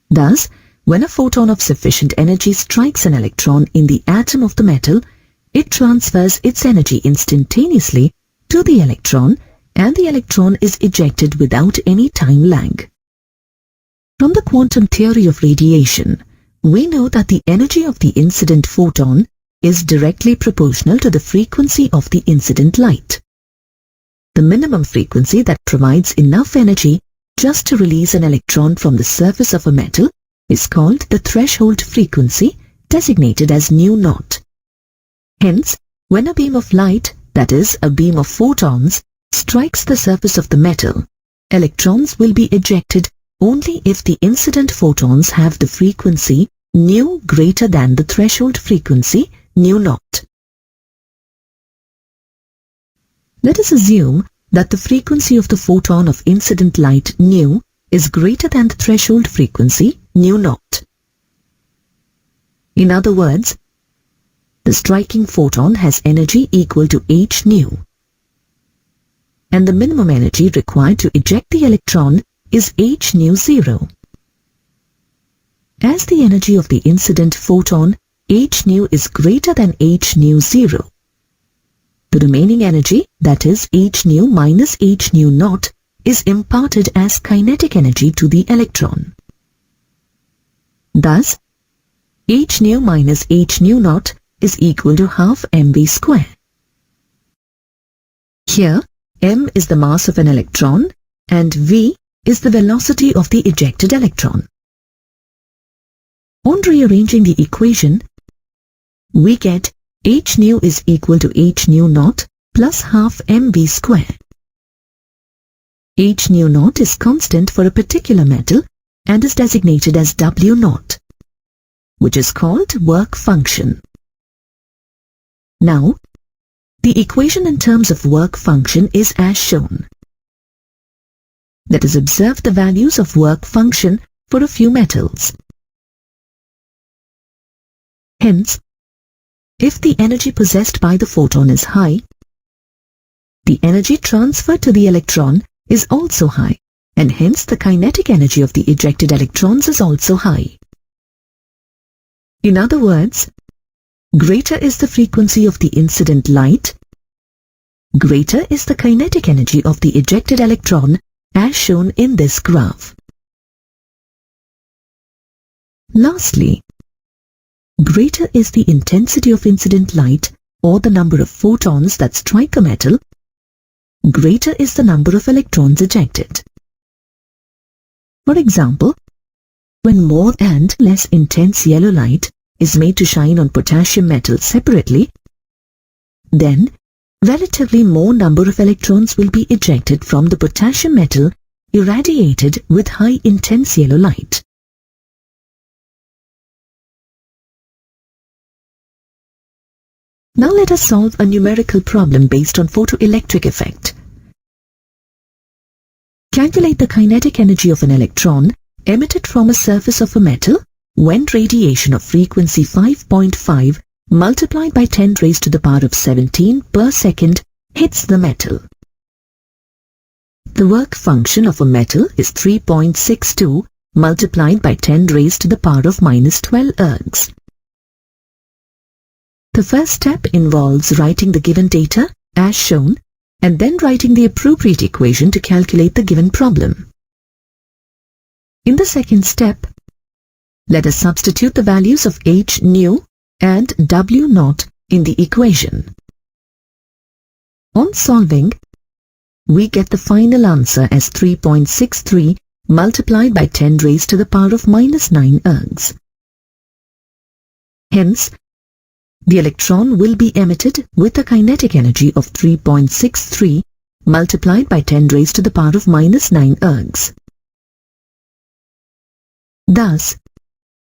[SPEAKER 1] Thus, when a photon of sufficient energy strikes an electron in the atom of the metal, it transfers its energy instantaneously to the electron, and the electron is ejected without any time lag. From the quantum theory of radiation, we know that the energy of the incident photon is directly proportional to the frequency of the incident light. The minimum frequency that provides enough energy just to release an electron from the surface of a metal is called the threshold frequency, designated as nu-0. Hence, when a beam of light, that is, a beam of photons, strikes the surface of the metal, electrons will be ejected only if the incident photons have the frequency nu greater than the threshold frequency nu-0. Let us assume that the frequency of the photon of incident light nu is greater than the threshold frequency nu-0. In other words, the striking photon has energy equal to h nu, and the minimum energy required to eject the electron is h nu 0. As the energy of the incident photon h nu is greater than h nu 0, the remaining energy, that is h nu minus h nu 0, is imparted as kinetic energy to the electron. Thus, h nu minus h nu 0 is equal to half mv square. Here, m is the mass of an electron and v is the velocity of the ejected electron. On rearranging the equation, we get h nu is equal to h nu 0 plus half mv square. H nu 0 is constant for a particular metal and is designated as W0, which is called work function. Now, the equation in terms of work function is as shown. Let us observe the values of work function for a few metals. Hence, if the energy possessed by the photon is high, the energy transferred to the electron is also high, and hence the kinetic energy of the ejected electrons is also high. In other words, greater is the frequency of the incident light, greater is the kinetic energy of the ejected electron as shown in this graph. Lastly, greater is the intensity of incident light or the number of photons that strike a metal, greater is the number of electrons ejected. For example, when more and less intense yellow light is made to shine on potassium metal separately, then relatively more number of electrons will be ejected from the potassium metal irradiated with high intense yellow light. Now let us solve a numerical problem based on photoelectric effect. Calculate the kinetic energy of an electron emitted from a surface of a metal when radiation of frequency 5.5 multiplied by 10 raised to the power of 17 per second hits the metal. The work function of a metal is 3.62 multiplied by 10 raised to the power of minus 12 ergs. The first step involves writing the given data as shown and then writing the appropriate equation to calculate the given problem. In the second step, let us substitute the values of h nu and w naught in the equation. On solving, we get the final answer as 3.63 multiplied by 10 raised to the power of minus 9 ergs. Hence, the electron will be emitted with a kinetic energy of 3.63 multiplied by 10 raised to the power of minus 9 ergs. Thus,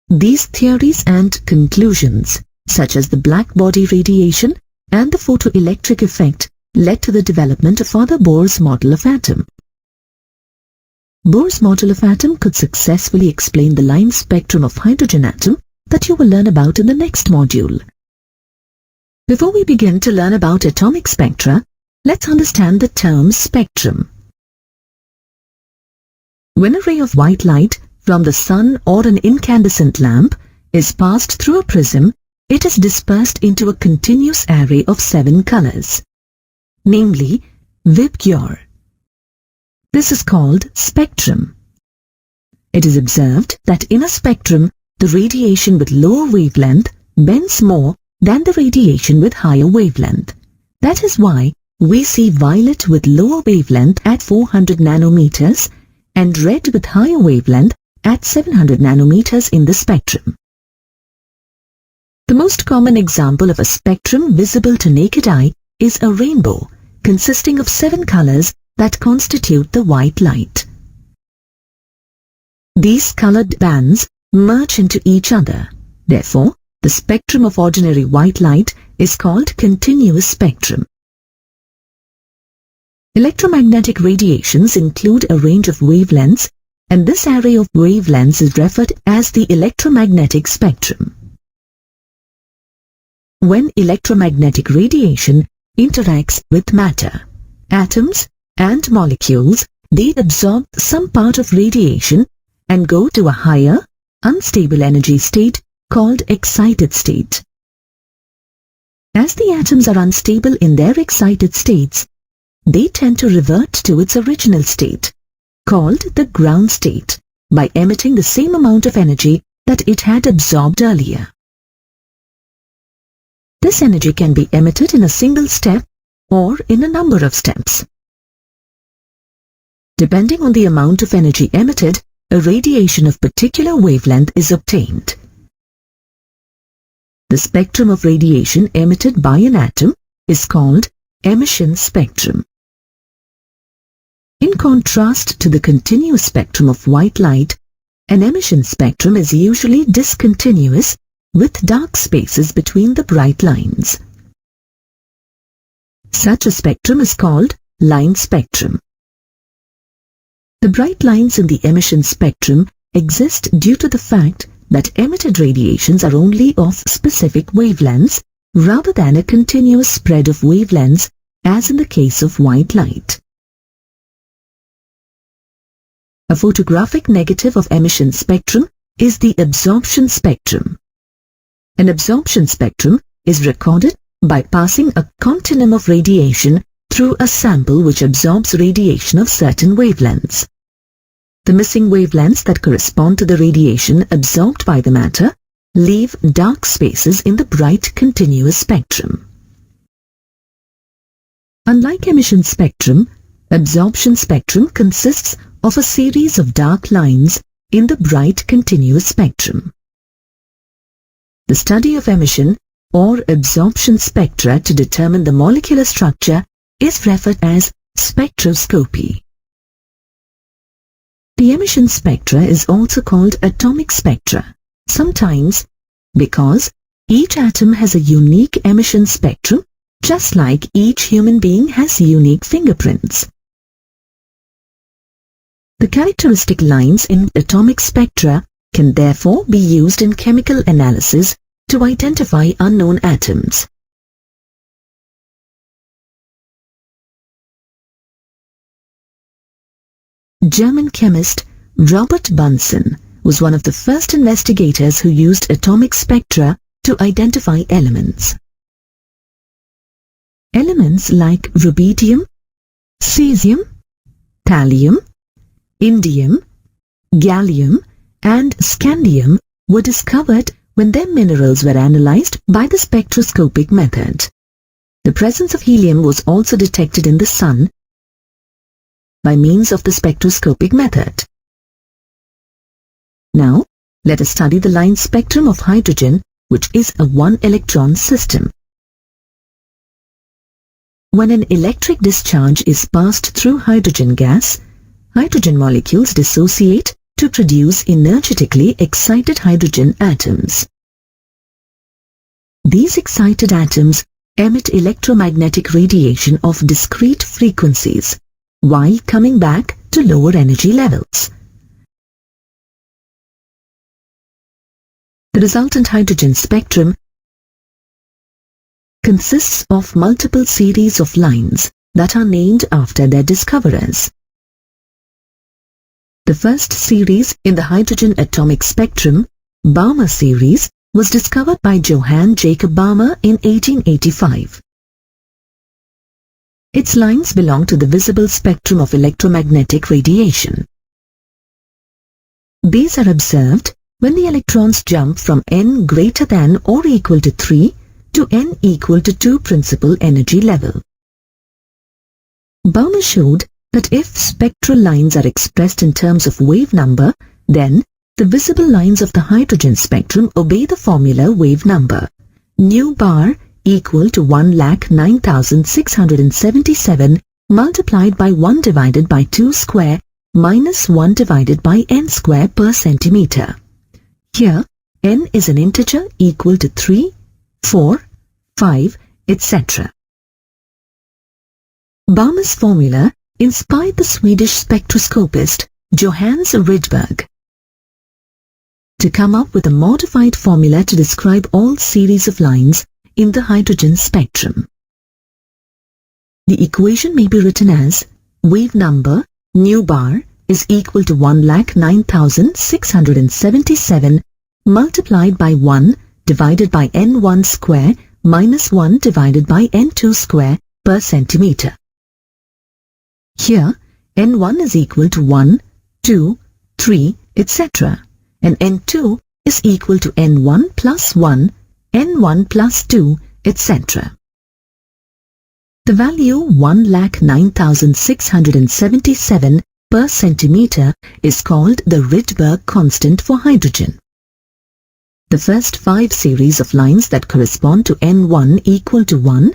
[SPEAKER 1] these theories and conclusions, such as the black body radiation and the photoelectric effect, led to the development of further Bohr's model of atom. Bohr's model of atom could successfully explain the line spectrum of hydrogen atom that you will learn about in the next module. Before we begin to learn about atomic spectra, let's understand the term spectrum. When a ray of white light from the sun or an incandescent lamp is passed through a prism, it is dispersed into a continuous array of 7 colors, namely VIBGYOR. This is called spectrum. It is observed that in a spectrum, the radiation with lower wavelength bends more than the radiation with higher wavelength. That is why we see violet with lower wavelength at 400 nanometers and red with higher wavelength at 700 nanometers in the spectrum. The most common example of a spectrum visible to naked eye is a rainbow, consisting of 7 colors that constitute the white light. These colored bands merge into each other. Therefore, the spectrum of ordinary white light is called continuous spectrum. Electromagnetic radiations include a range of wavelengths, and this array of wavelengths is referred as the electromagnetic spectrum. When electromagnetic radiation interacts with matter, atoms and molecules, they absorb some part of radiation and go to a higher, unstable energy state called excited state. As the atoms are unstable in their excited states, they tend to revert to its original state, called the ground state, by emitting the same amount of energy that it had absorbed earlier. This energy can be emitted in a single step or in a number of steps. Depending on the amount of energy emitted, a radiation of particular wavelength is obtained. The spectrum of radiation emitted by an atom is called emission spectrum. In contrast to the continuous spectrum of white light, an emission spectrum is usually discontinuous with dark spaces between the bright lines. Such a spectrum is called line spectrum. The bright lines in the emission spectrum exist due to the fact that emitted radiations are only of specific wavelengths rather than a continuous spread of wavelengths as in the case of white light. A photographic negative of emission spectrum is the absorption spectrum. An absorption spectrum is recorded by passing a continuum of radiation through a sample which absorbs radiation of certain wavelengths. The missing wavelengths that correspond to the radiation absorbed by the matter leave dark spaces in the bright continuous spectrum. Unlike emission spectrum, absorption spectrum consists of a series of dark lines in the bright continuous spectrum. The study of emission or absorption spectra to determine the molecular structure is referred as spectroscopy. The emission spectra is also called atomic spectra, sometimes because each atom has a unique emission spectrum, just like each human being has unique fingerprints. The characteristic lines in atomic spectra can therefore be used in chemical analysis to identify unknown atoms. German chemist Robert Bunsen was one of the first investigators who used atomic spectra to identify elements. Elements like rubidium, cesium, thallium, indium, gallium, and scandium were discovered when their minerals were analyzed by the spectroscopic method. The presence of helium was also detected in the Sun by means of the spectroscopic method. Now, let us study the line spectrum of hydrogen, which is a one-electron system. When an electric discharge is passed through hydrogen gas, hydrogen molecules dissociate to produce energetically excited hydrogen atoms. These excited atoms emit electromagnetic radiation of discrete frequencies while coming back to lower energy levels. The resultant hydrogen spectrum consists of multiple series of lines that are named after their discoverers. The first series in the hydrogen atomic spectrum, Balmer series, was discovered by Johann Jacob Balmer in 1885. Its lines belong to the visible spectrum of electromagnetic radiation. These are observed when the electrons jump from n greater than or equal to 3 to n equal to 2 principal energy level. Balmer showed that if spectral lines are expressed in terms of wave number, then the visible lines of the hydrogen spectrum obey the formula wave number, nu bar equal to 1,09,677 multiplied by 1 divided by 2 square minus 1 divided by n square per centimeter. Here, n is an integer equal to 3, 4, 5, etc. Balmer's formula inspired the Swedish spectroscopist Johannes Rydberg to come up with a modified formula to describe all series of lines in the hydrogen spectrum. The equation may be written as wave number nu bar is equal to 1,09,677 multiplied by 1 divided by n1 square minus 1 divided by n2 square per centimeter. Here, n1 is equal to 1, 2, 3, etc. and n2 is equal to n1 plus 1, n1 plus 2, etc. The value 1,09,677 per centimeter is called the Rydberg constant for hydrogen. The first 5 series of lines that correspond to n1 equal to 1,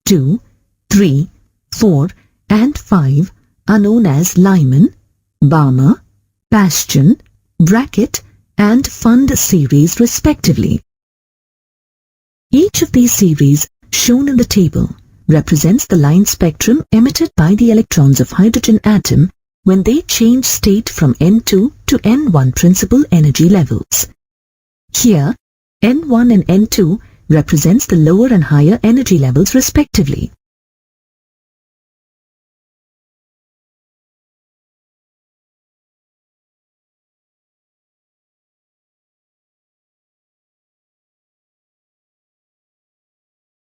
[SPEAKER 1] 2, 3, 4 and 5 are known as Lyman, Balmer, Bastian, Brackett and Fund series respectively. Each of these series shown in the table represents the line spectrum emitted by the electrons of hydrogen atom when they change state from N2 to N1 principal energy levels. Here, N1 and N2 represents the lower and higher energy levels respectively.